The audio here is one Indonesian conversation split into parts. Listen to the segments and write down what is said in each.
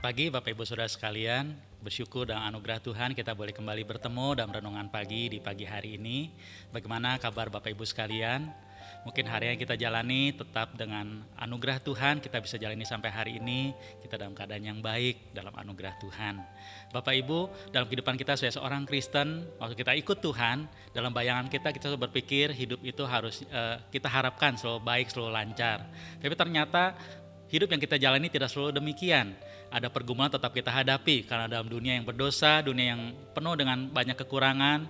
Selamat pagi Bapak Ibu Saudara sekalian, bersyukur dan anugerah Tuhan kita boleh kembali bertemu dalam renungan pagi di pagi hari ini. Bagaimana kabar Bapak Ibu sekalian? Mungkin hari yang kita jalani tetap dengan anugerah Tuhan, kita bisa jalani sampai hari ini, kita dalam keadaan yang baik dalam anugerah Tuhan. Bapak Ibu, dalam kehidupan kita sebagai seorang Kristen, waktu kita ikut Tuhan, dalam bayangan kita selalu berpikir hidup itu harus kita harapkan selalu baik, selalu lancar. Tapi ternyata hidup yang kita jalani tidak selalu demikian. Ada pergumulan tetap kita hadapi karena dalam dunia yang berdosa, dunia yang penuh dengan banyak kekurangan,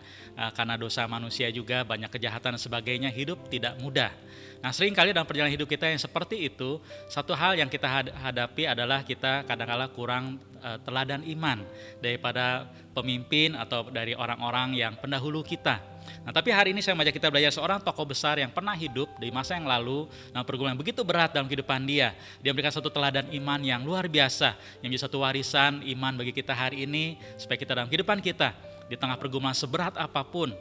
karena dosa manusia juga banyak kejahatan dan sebagainya, hidup tidak mudah. Nah, seringkali dalam perjalanan hidup kita yang seperti itu, satu hal yang kita hadapi adalah kita kadang-kala kurang teladan iman daripada pemimpin atau dari orang-orang yang pendahulu kita. Nah, tapi hari ini saya mengajak kita belajar seorang tokoh besar yang pernah hidup di masa yang lalu, nah pergumulan yang begitu berat dalam kehidupan dia. Dia memberikan satu teladan iman yang luar biasa, yang menjadi satu warisan iman bagi kita hari ini, supaya kita dalam kehidupan kita, di tengah pergumulan seberat apapun,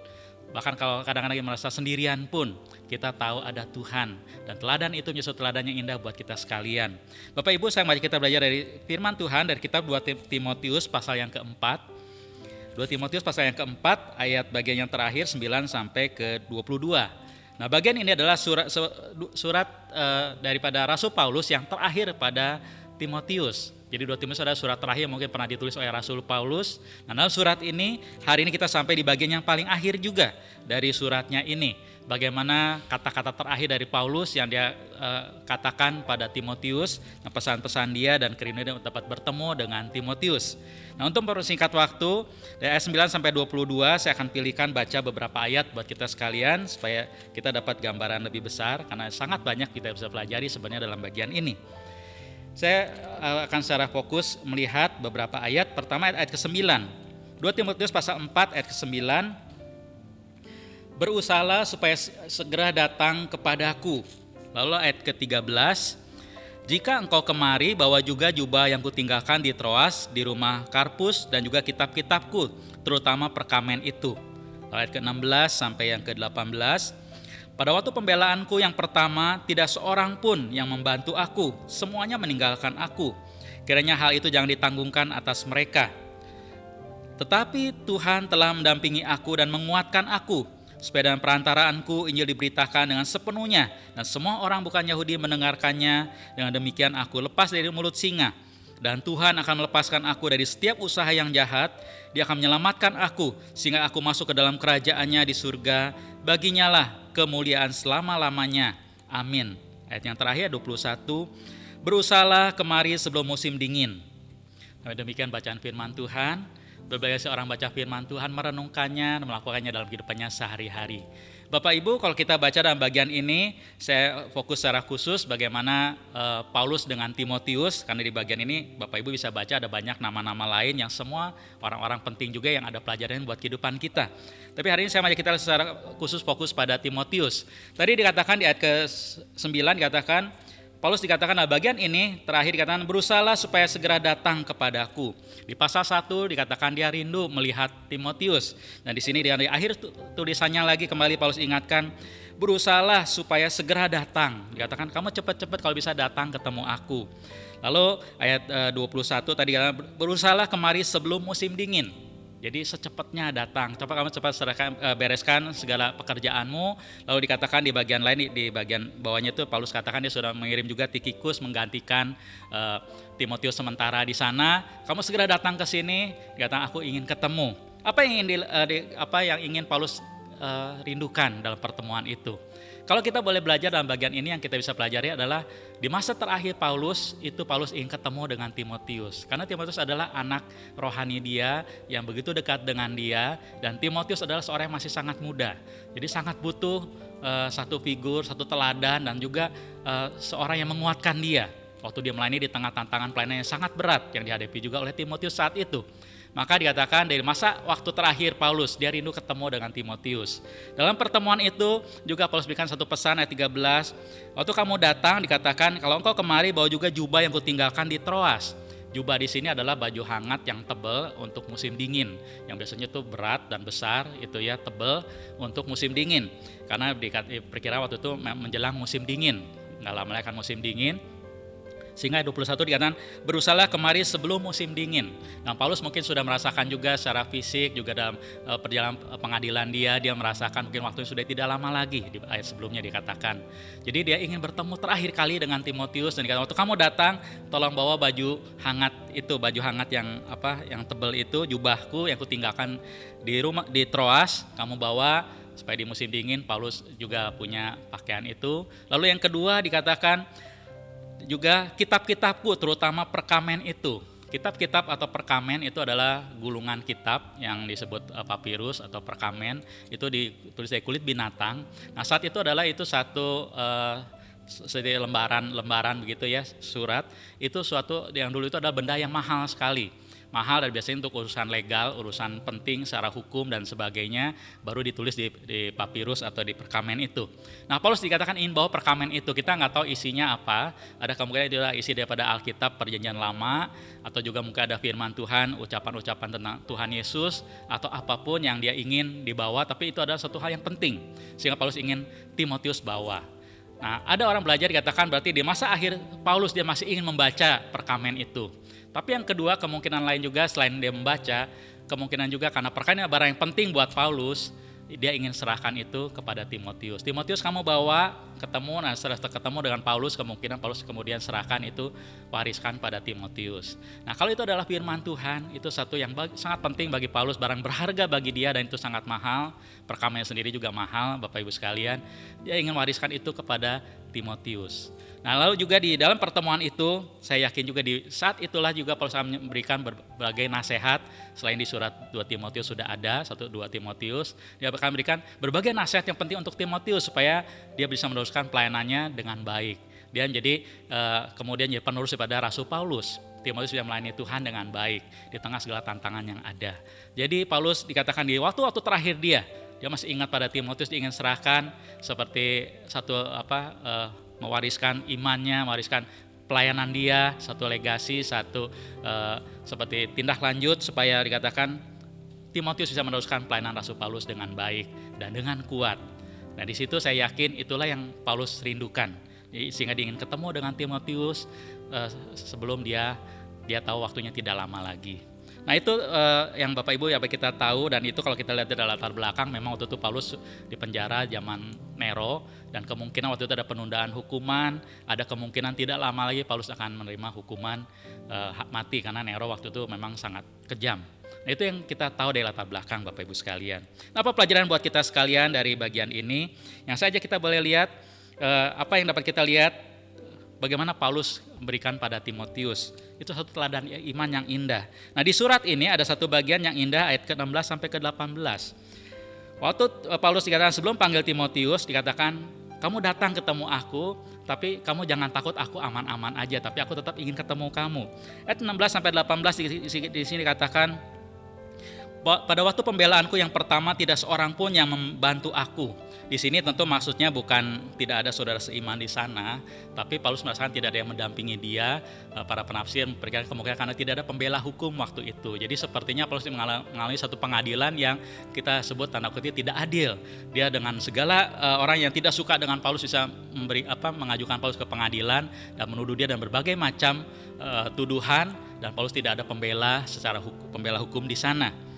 bahkan kalau kadang-kadang merasa sendirian pun, kita tahu ada Tuhan. Dan teladan itu menjadi satu teladan yang indah buat kita sekalian. Bapak Ibu, saya mengajak kita belajar dari firman Tuhan, dari kitab 2 Timotius pasal yang keempat. 2 Timotius pasal yang keempat, ayat bagian yang terakhir 9 sampai ke 22. Nah, bagian ini adalah surat daripada Rasul Paulus yang terakhir pada Timotius. Jadi 2 Timotius adalah surat terakhir mungkin pernah ditulis oleh Rasul Paulus. Nah, dalam surat ini, hari ini kita sampai di bagian yang paling akhir juga dari suratnya ini. Bagaimana kata-kata terakhir dari Paulus yang dia katakan pada Timotius, nah, pesan-pesan dia dan kerinduan dia dapat bertemu dengan Timotius. Nah, untuk mempersingkat waktu, dari ayat 9 sampai 22 saya akan pilihkan baca beberapa ayat buat kita sekalian supaya kita dapat gambaran lebih besar, karena sangat banyak kita bisa pelajari sebenarnya dalam bagian ini. Saya akan secara fokus melihat beberapa ayat. Pertama ayat ke-9. 2 Timotius pasal 4 ayat ke-9. Berusahalah supaya segera datang kepadaku. Lalu ayat ke-13. Jika engkau kemari, bawa juga jubah yang kutinggalkan di Troas, di rumah Karpus, dan juga kitab-kitabku, terutama perkamen itu. Lalu ayat ke-16 sampai yang ke-18. Pada waktu pembelaanku yang pertama, tidak seorang pun yang membantu aku, semuanya meninggalkan aku. Kiranya hal itu jangan ditanggungkan atas mereka. Tetapi Tuhan telah mendampingi aku dan menguatkan aku, supaya dalam perantaraanku Injil diberitakan dengan sepenuhnya, dan semua orang bukan Yahudi mendengarkannya. Dengan demikian aku lepas dari mulut singa. Dan Tuhan akan melepaskan aku dari setiap usaha yang jahat. Dia akan menyelamatkan aku, sehingga aku masuk ke dalam kerajaannya di surga. Baginya lah kemuliaan selama-lamanya. Amin. Ayat yang terakhir 21. Berusahalah kemari sebelum musim dingin. Nah, demikian bacaan firman Tuhan. Berbagai seorang baca firman Tuhan, merenungkannya dan melakukannya dalam kehidupannya sehari-hari. Bapak Ibu, kalau kita baca dalam bagian ini, saya fokus secara khusus bagaimana Paulus dengan Timotius, karena di bagian ini Bapak Ibu bisa baca ada banyak nama-nama lain yang semua orang-orang penting juga yang ada pelajaran buat kehidupan kita. Tapi hari ini saya mengajak kita secara khusus fokus pada Timotius. Tadi dikatakan di ayat ke-9 dikatakan, Paulus dikatakan dalam bagian ini terakhir dikatakan berusahalah supaya segera datang kepadaku. Di pasal 1 dikatakan dia rindu melihat Timotius. Dan di sini di akhir tulisannya lagi kembali Paulus ingatkan berusahalah supaya segera datang. Dikatakan kamu cepat-cepat kalau bisa datang ketemu aku. Lalu ayat 21 tadi dikatakan berusahalah kemari sebelum musim dingin. Jadi secepatnya datang. Coba kamu cepat bereskan segala pekerjaanmu. Lalu dikatakan di bagian lain, di bagian bawahnya itu Paulus katakan dia sudah mengirim juga Tikhikus menggantikan Timotius sementara di sana. Kamu segera datang ke sini. Dikatakan aku ingin ketemu. Apa yang ingin Paulus rindukan dalam pertemuan itu? Kalau kita boleh belajar dalam bagian ini yang kita bisa pelajari adalah di masa terakhir Paulus ingin ketemu dengan Timotius. Karena Timotius adalah anak rohani dia yang begitu dekat dengan dia, dan Timotius adalah seorang yang masih sangat muda. Jadi sangat butuh satu figur, satu teladan, dan juga seorang yang menguatkan dia. Waktu dia melayani di tengah tantangan pelayanan yang sangat berat yang dihadapi juga oleh Timotius saat itu. Maka dikatakan dari masa waktu terakhir Paulus, dia rindu ketemu dengan Timotius. Dalam pertemuan itu juga Paulus berikan satu pesan ayat 13. Waktu kamu datang dikatakan kalau engkau kemari bawa juga jubah yang kutinggalkan di Troas. Jubah di sini adalah baju hangat yang tebal untuk musim dingin. Yang biasanya itu berat dan besar, itu ya tebal untuk musim dingin. Karena diperkira waktu itu menjelang musim dingin. Nggak lama lagi akan musim dingin. Sehingga ayat 21 dikatakan berusahalah kemari sebelum musim dingin. Nah, Paulus mungkin sudah merasakan juga secara fisik juga dalam perjalanan pengadilan dia merasakan mungkin waktu sudah tidak lama lagi, di ayat sebelumnya dikatakan. Jadi dia ingin bertemu terakhir kali dengan Timotius dan dikatakan waktu kamu datang tolong bawa baju hangat yang tebal itu, jubahku yang kutinggalkan di Troas, kamu bawa supaya di musim dingin Paulus juga punya pakaian itu. Lalu yang kedua dikatakan juga kitab-kitabku, terutama perkamen itu. Kitab-kitab atau perkamen itu adalah gulungan kitab yang disebut papirus atau perkamen, itu ditulis dari kulit binatang. Nah, saat itu adalah itu satu lembaran begitu ya, surat. Itu suatu yang dulu itu adalah benda yang mahal sekali. Mahal dan biasanya untuk urusan legal, urusan penting secara hukum dan sebagainya baru ditulis di papirus atau di perkamen itu. Nah, Paulus dikatakan ingin bawa perkamen itu. Kita nggak tahu isinya apa. Ada kemungkinan itu adalah isi daripada Alkitab Perjanjian Lama atau juga mungkin ada firman Tuhan, ucapan-ucapan tentang Tuhan Yesus atau apapun yang dia ingin dibawa. Tapi itu adalah satu hal yang penting sehingga Paulus ingin Timotius bawa. Nah, ada orang belajar dikatakan berarti di masa akhir Paulus dia masih ingin membaca perkamen itu. Tapi yang kedua kemungkinan lain juga selain dia membaca, kemungkinan juga karena perkara barang yang penting buat Paulus, dia ingin serahkan itu kepada Timotius. Timotius kamu bawa ketemu, nah setelah ketemu dengan Paulus, kemungkinan Paulus kemudian serahkan itu, wariskan pada Timotius. Nah, kalau itu adalah firman Tuhan, itu satu yang sangat penting bagi Paulus, barang berharga bagi dia dan itu sangat mahal, perkamennya sendiri juga mahal, Bapak Ibu sekalian. Dia ingin wariskan itu kepada Timotius. Nah, lalu juga di dalam pertemuan itu, saya yakin juga di saat itulah juga Paulus memberikan berbagai nasihat. Selain di surat 2 Timotius sudah ada, 1-2 Timotius, dia akan memberikan berbagai nasihat yang penting untuk Timotius supaya dia bisa meneruskan pelayanannya dengan baik. Dia menjadi kemudian jadi penerus daripada Rasul Paulus. Timotius bisa melayani Tuhan dengan baik di tengah segala tantangan yang ada. Jadi Paulus dikatakan di waktu-waktu terakhir dia masih ingat pada Timotius, dia ingin serahkan seperti mewariskan imannya, mewariskan pelayanan dia, satu legasi, seperti tindak lanjut supaya dikatakan Timotius bisa meneruskan pelayanan Rasul Paulus dengan baik dan dengan kuat. Nah, di situ saya yakin itulah yang Paulus rindukan. Sehingga dia ingin ketemu dengan Timotius sebelum dia tahu waktunya tidak lama lagi. Nah, itu yang Bapak Ibu ya kita tahu, dan itu kalau kita lihat dari latar belakang memang waktu itu Paulus di penjara zaman Nero dan kemungkinan waktu itu ada penundaan hukuman, ada kemungkinan tidak lama lagi Paulus akan menerima hukuman mati karena Nero waktu itu memang sangat kejam. Nah, itu yang kita tahu dari latar belakang Bapak Ibu sekalian. Nah, apa pelajaran buat kita sekalian dari bagian ini? Yang saja kita boleh lihat apa yang dapat kita lihat bagaimana Paulus memberikan pada Timotius. Itu satu teladan iman yang indah. Nah, di surat ini ada satu bagian yang indah ayat ke-16 sampai ke-18. Waktu Paulus dikatakan sebelum panggil Timotius dikatakan, kamu datang ketemu aku, tapi kamu jangan takut, aku aman-aman aja, tapi aku tetap ingin ketemu kamu. Ayat 16 sampai 18 di sini dikatakan, pada waktu pembelaanku yang pertama tidak seorang pun yang membantu aku. Di sini tentu maksudnya bukan tidak ada saudara seiman di sana, tapi Paulus merasakan tidak ada yang mendampingi dia. Para penafsir memberikan kemungkinan karena tidak ada pembela hukum waktu itu. Jadi sepertinya Paulus mengalami satu pengadilan yang kita sebut tanda kutip tidak adil. Dia dengan segala orang yang tidak suka dengan Paulus bisa mengajukan Paulus ke pengadilan dan menuduh dia dan berbagai macam tuduhan, dan Paulus tidak ada pembela hukum di sana.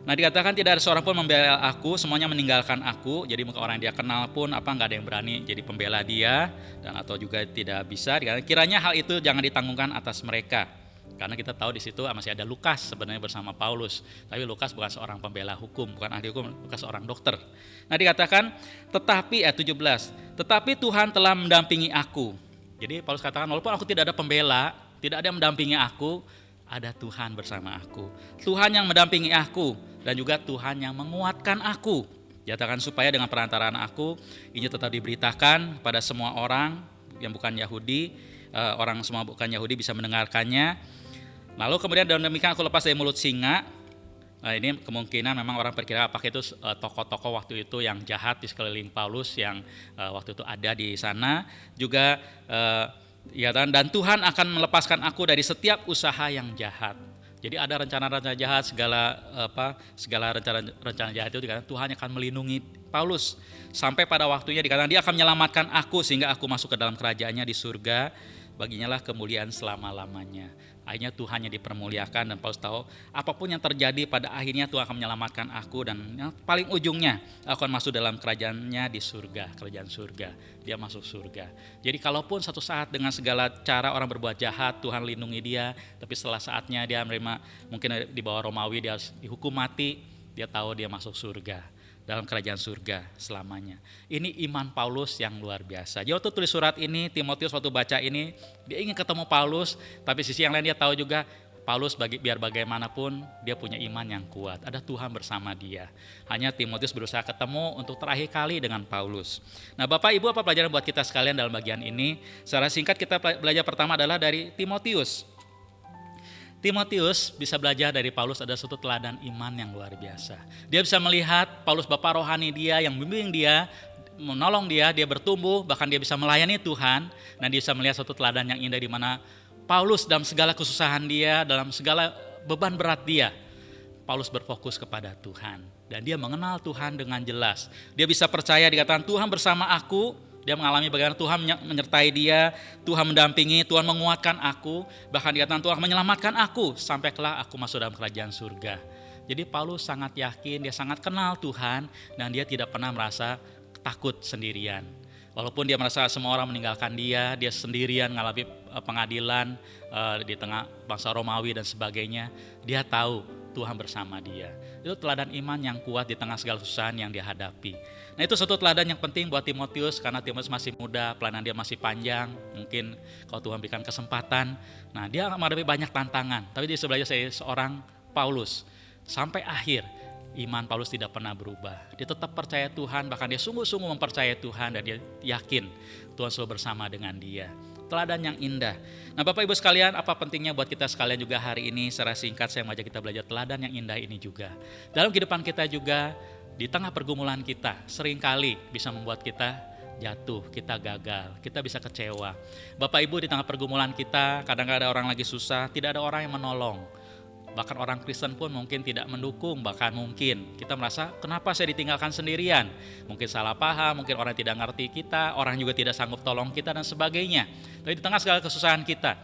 Nah, dikatakan tidak ada seorang pun membela aku, semuanya meninggalkan aku. Jadi orang yang dia kenal pun nggak ada yang berani jadi pembela dia, dan atau juga tidak bisa. Kiranya hal itu jangan ditanggungkan atas mereka, karena kita tahu di situ masih ada Lukas sebenarnya bersama Paulus. Tapi Lukas bukan seorang pembela hukum, bukan ahli hukum, Lukas seorang dokter. Nah, dikatakan tetapi ayat 17, tetapi Tuhan telah mendampingi aku. Jadi Paulus katakan walaupun aku tidak ada pembela, tidak ada yang mendampingi aku, ada Tuhan bersama aku. Tuhan yang mendampingi aku dan juga Tuhan yang menguatkan aku. Nyatakan supaya dengan perantaraan aku ini tetap diberitakan pada semua orang yang bukan Yahudi, orang semua bukan Yahudi bisa mendengarkannya. Lalu kemudian dengan demikian aku lepas dari mulut singa. Nah, ini kemungkinan memang orang perkira apakah itu tokoh-tokoh waktu itu yang jahat di sekeliling Paulus yang waktu itu ada di sana. Juga dan Tuhan akan melepaskan aku dari setiap usaha yang jahat. Jadi ada rencana-rencana jahat, segala rencana jahat itu dikatakan Tuhan akan melindungi Paulus sampai pada waktunya dikatakan dia akan menyelamatkan aku sehingga aku masuk ke dalam kerajaannya di surga. baginya lah kemuliaan selama-lamanya. Akhirnya Tuhan yang dipermuliakan, dan Paulus tahu apapun yang terjadi pada akhirnya Tuhan akan menyelamatkan aku, dan yang paling ujungnya aku akan masuk dalam kerajaannya di surga, kerajaan surga. Dia masuk surga. Jadi kalaupun satu saat dengan segala cara orang berbuat jahat, Tuhan lindungi dia, tapi setelah saatnya dia menerima, mungkin di bawah Romawi dia dihukum mati, dia tahu dia masuk surga, dalam kerajaan surga selamanya. Ini iman Paulus yang luar biasa. Dia waktu tulis surat ini, Timotius waktu baca ini, dia ingin ketemu Paulus, tapi sisi yang lain dia tahu juga Paulus biar bagaimanapun dia punya iman yang kuat. Ada Tuhan bersama dia. Hanya Timotius berusaha ketemu untuk terakhir kali dengan Paulus. Nah, Bapak Ibu, apa pelajaran buat kita sekalian dalam bagian ini? Secara singkat kita belajar pertama adalah dari Timotius. Timotius bisa belajar dari Paulus, ada suatu teladan iman yang luar biasa. Dia bisa melihat Paulus bapak rohani dia yang membimbing dia, menolong dia bertumbuh, bahkan dia bisa melayani Tuhan, dan dia bisa melihat suatu teladan yang indah di mana Paulus dalam segala kesusahan dia, dalam segala beban berat dia, Paulus berfokus kepada Tuhan. Dan dia mengenal Tuhan dengan jelas. Dia bisa percaya, dikatakan Tuhan bersama aku. Dia mengalami bagaimana Tuhan menyertai dia, Tuhan mendampingi, Tuhan menguatkan aku. Bahkan dikatakan Tuhan menyelamatkan aku, sampai kelak aku masuk dalam kerajaan surga. Jadi Paulus sangat yakin, dia sangat kenal Tuhan, dan dia tidak pernah merasa takut sendirian. Walaupun dia merasa semua orang meninggalkan dia sendirian mengalami pengadilan di tengah bangsa Romawi dan sebagainya, dia tahu Tuhan bersama dia. Itu teladan iman yang kuat di tengah segala kesusahan yang dia hadapi. Nah, itu satu teladan yang penting buat Timotius, karena Timotius masih muda, pelayanan dia masih panjang. Mungkin kalau Tuhan berikan kesempatan, nah dia menghadapi banyak tantangan. Tapi dia belajar seorang Paulus sampai akhir. Iman Paulus tidak pernah berubah. Dia tetap percaya Tuhan, bahkan dia sungguh-sungguh mempercayai Tuhan, dan dia yakin Tuhan selalu bersama dengan dia. Teladan yang indah. Nah, Bapak Ibu sekalian, apa pentingnya buat kita sekalian juga hari ini? Secara singkat saya mengajak kita belajar teladan yang indah ini juga. Dalam kehidupan kita juga, di tengah pergumulan kita, seringkali bisa membuat kita jatuh, kita gagal, kita bisa kecewa. Bapak Ibu, di tengah pergumulan kita, kadang-kadang ada orang lagi susah, tidak ada orang yang menolong. Bahkan orang Kristen pun mungkin tidak mendukung, bahkan mungkin kita merasa kenapa saya ditinggalkan sendirian. Mungkin salah paham, mungkin orang tidak ngerti kita, orang juga tidak sanggup tolong kita dan sebagainya. Tapi di tengah segala kesusahan kita,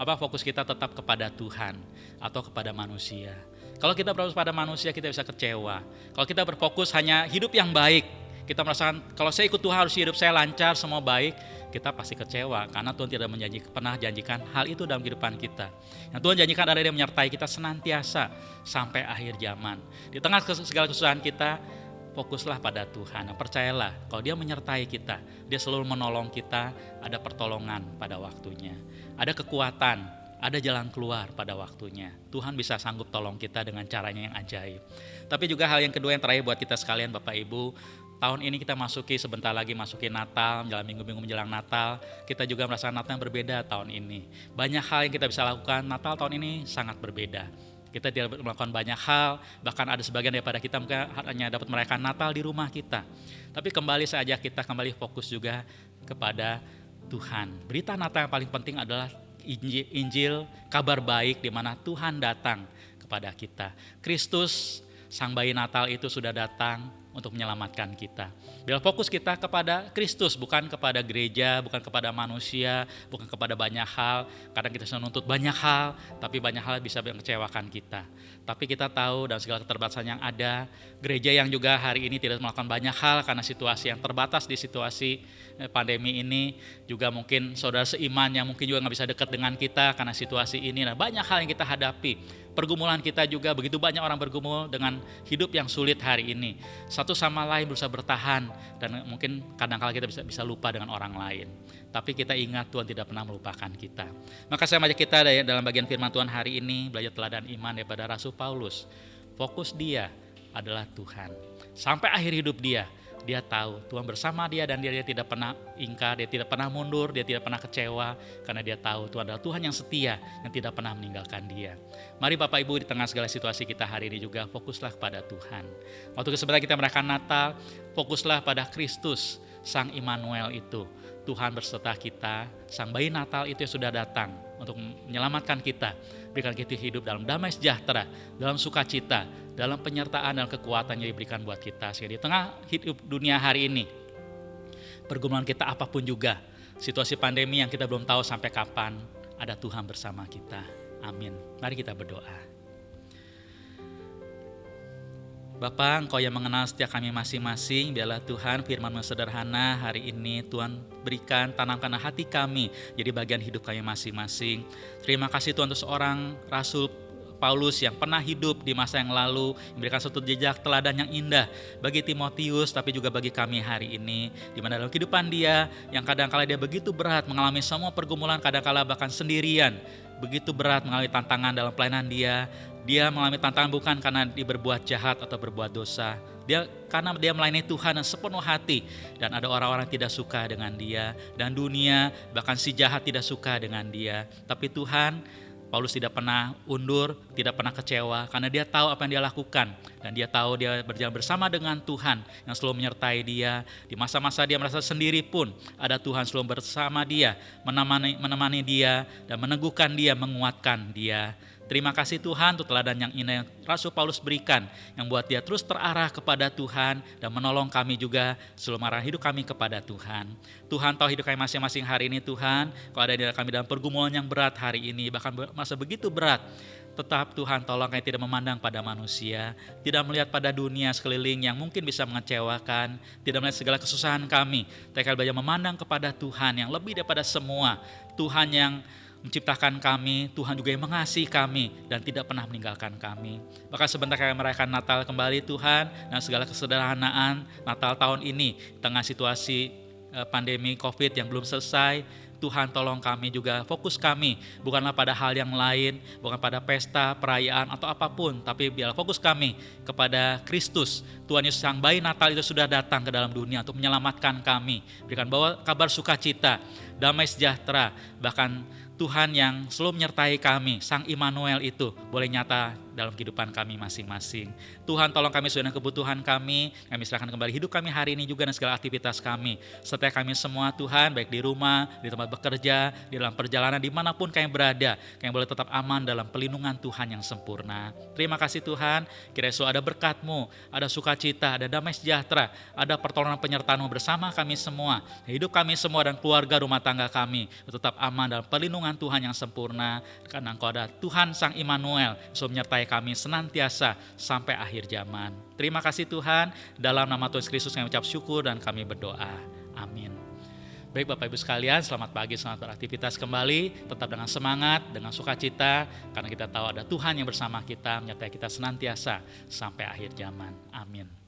apa fokus kita tetap kepada Tuhan atau kepada manusia? Kalau kita berfokus pada manusia, kita bisa kecewa. Kalau kita berfokus hanya hidup yang baik, kita merasakan kalau saya ikut Tuhan harus hidup saya lancar, semua baik, kita pasti kecewa karena Tuhan tidak pernah janjikan hal itu dalam kehidupan kita. Yang Tuhan janjikan adalah Dia menyertai kita senantiasa sampai akhir zaman. Di tengah segala kesusahan kita, fokuslah pada Tuhan. Percayalah kalau Dia menyertai kita, Dia selalu menolong kita, ada pertolongan pada waktunya, ada kekuatan, ada jalan keluar pada waktunya. Tuhan bisa sanggup tolong kita dengan caranya yang ajaib. Tapi juga hal yang kedua yang terakhir buat kita sekalian Bapak Ibu, tahun ini kita sebentar lagi masuki Natal, menjelang minggu-minggu menjelang Natal. Kita juga merasakan Natal yang berbeda tahun ini. Banyak hal yang kita bisa lakukan, Natal tahun ini sangat berbeda. Kita tidak melakukan banyak hal, bahkan ada sebagian daripada kita mungkin hanya dapat merayakan Natal di rumah kita. Tapi kembali saja kita kembali fokus juga kepada Tuhan. Berita Natal yang paling penting adalah Injil, kabar baik di mana Tuhan datang kepada kita. Kristus, Sang Bayi Natal itu sudah datang untuk menyelamatkan kita. Bila fokus kita kepada Kristus, bukan kepada gereja, bukan kepada manusia, bukan kepada banyak hal. Kadang kita bisa menuntut banyak hal, tapi banyak hal bisa mengecewakan kita. Tapi kita tahu dalam segala keterbatasan yang ada, gereja yang juga hari ini tidak melakukan banyak hal karena situasi yang terbatas di situasi pandemi ini, juga mungkin saudara seiman yang mungkin juga nggak bisa dekat dengan kita karena situasi ini. Nah, banyak hal yang kita hadapi. Pergumulan kita juga begitu banyak orang bergumul dengan hidup yang sulit hari ini. Satu sama lain berusaha bertahan, dan mungkin kadang-kala kita bisa lupa dengan orang lain. Tapi kita ingat Tuhan tidak pernah melupakan kita. Maka saya mengajak kita dalam bagian firman Tuhan hari ini belajar teladan iman daripada Rasul Paulus. Fokus dia adalah Tuhan. Sampai akhir hidup dia tahu Tuhan bersama dia, dan dia tidak pernah ingkar, dia tidak pernah mundur, dia tidak pernah kecewa, karena dia tahu Tuhan adalah Tuhan yang setia, yang tidak pernah meninggalkan dia. Mari Bapak Ibu, di tengah segala situasi kita hari ini juga fokuslah kepada Tuhan. Waktu sebentar kita merayakan Natal, fokuslah pada Kristus, Sang Immanuel itu. Tuhan berserta kita, Sang Bayi Natal itu yang sudah datang untuk menyelamatkan kita, berikan kita hidup dalam damai sejahtera, dalam sukacita, dalam penyertaan dan kekuatan yang diberikan buat kita. Sehingga di tengah hidup dunia hari ini, pergumulan kita apapun juga, situasi pandemi yang kita belum tahu sampai kapan, ada Tuhan bersama kita. Amin. Mari kita berdoa. Bapa, Engkau yang mengenal setiap kami masing-masing, biarlah Tuhan firman-Mu sederhana hari ini Tuhan berikan, tanamkan hati kami jadi bagian hidup kami masing-masing. Terima kasih Tuhan untuk seorang Rasul Paulus yang pernah hidup di masa yang lalu, memberikan suatu jejak teladan yang indah bagi Timotius, tapi juga bagi kami hari ini, di mana dalam kehidupan dia yang kadang-kala dia begitu berat mengalami semua pergumulan, kadang-kala bahkan sendirian, begitu berat mengalami tantangan dalam pelayanan dia. Dia mengalami tantangan bukan karena dia berbuat jahat atau berbuat dosa, karena dia melayani Tuhan dengan sepenuh hati, dan ada orang-orang tidak suka dengan dia, dan dunia bahkan si jahat tidak suka dengan dia. Tapi Tuhan, Paulus tidak pernah undur, tidak pernah kecewa, karena dia tahu apa yang dia lakukan, dan dia tahu dia berjalan bersama dengan Tuhan yang selalu menyertai dia. Di masa-masa dia merasa sendiri pun, ada Tuhan selalu bersama dia, menemani dia, dan meneguhkan dia, menguatkan dia. Terima kasih Tuhan untuk teladan yang indah yang Rasul Paulus berikan, yang buat dia terus terarah kepada Tuhan dan menolong kami juga selalu arah hidup kami kepada Tuhan. Tuhan tahu hidup kami masing-masing hari ini Tuhan, kalau ada kami dalam pergumulan yang berat hari ini, bahkan masa begitu berat, tetap Tuhan tolong kami tidak memandang pada manusia, tidak melihat pada dunia sekeliling yang mungkin bisa mengecewakan, tidak melihat segala kesusahan kami, tapi kami belajar memandang kepada Tuhan yang lebih daripada semua, Tuhan yang menciptakan kami, Tuhan juga yang mengasihi kami dan tidak pernah meninggalkan kami. Bahkan sebentar kami merayakan Natal kembali Tuhan, dan segala kesederhanaan Natal tahun ini, tengah situasi pandemi COVID yang belum selesai, Tuhan tolong kami juga, fokus kami bukanlah pada hal yang lain, bukan pada pesta, perayaan atau apapun, tapi biarlah fokus kami kepada Kristus. Tuhan Yesus Sang Bayi Natal itu sudah datang ke dalam dunia untuk menyelamatkan kami, berikan bawa kabar sukacita, damai sejahtera, bahkan Tuhan yang selalu menyertai kami, Sang Immanuel itu boleh nyata dalam kehidupan kami masing-masing. Tuhan tolong kami sesuai dengan kebutuhan kami serahkan kembali hidup kami hari ini juga dan segala aktivitas kami. Serta kami semua Tuhan, baik di rumah, di tempat bekerja, di dalam perjalanan, dimanapun kami berada, kami boleh tetap aman dalam pelindungan Tuhan yang sempurna. Terima kasih Tuhan, kiranya selalu ada berkat-Mu, ada sukacita, ada damai sejahtera, ada pertolongan penyertaan-Mu bersama kami semua, hidup kami semua dan keluarga rumah tangga kami, tetap aman dalam pelindungan Tuhan yang sempurna, karena Engkau ada Tuhan Sang Immanuel, selalu menyertai kami senantiasa sampai akhir zaman. Terima kasih Tuhan, dalam nama Tuhan Kristus kami ucap syukur dan kami berdoa. Amin. Baik Bapak Ibu sekalian, selamat pagi, selamat beraktivitas kembali, tetap dengan semangat, dengan sukacita, karena kita tahu ada Tuhan yang bersama kita, menyertai kita senantiasa sampai akhir zaman. Amin.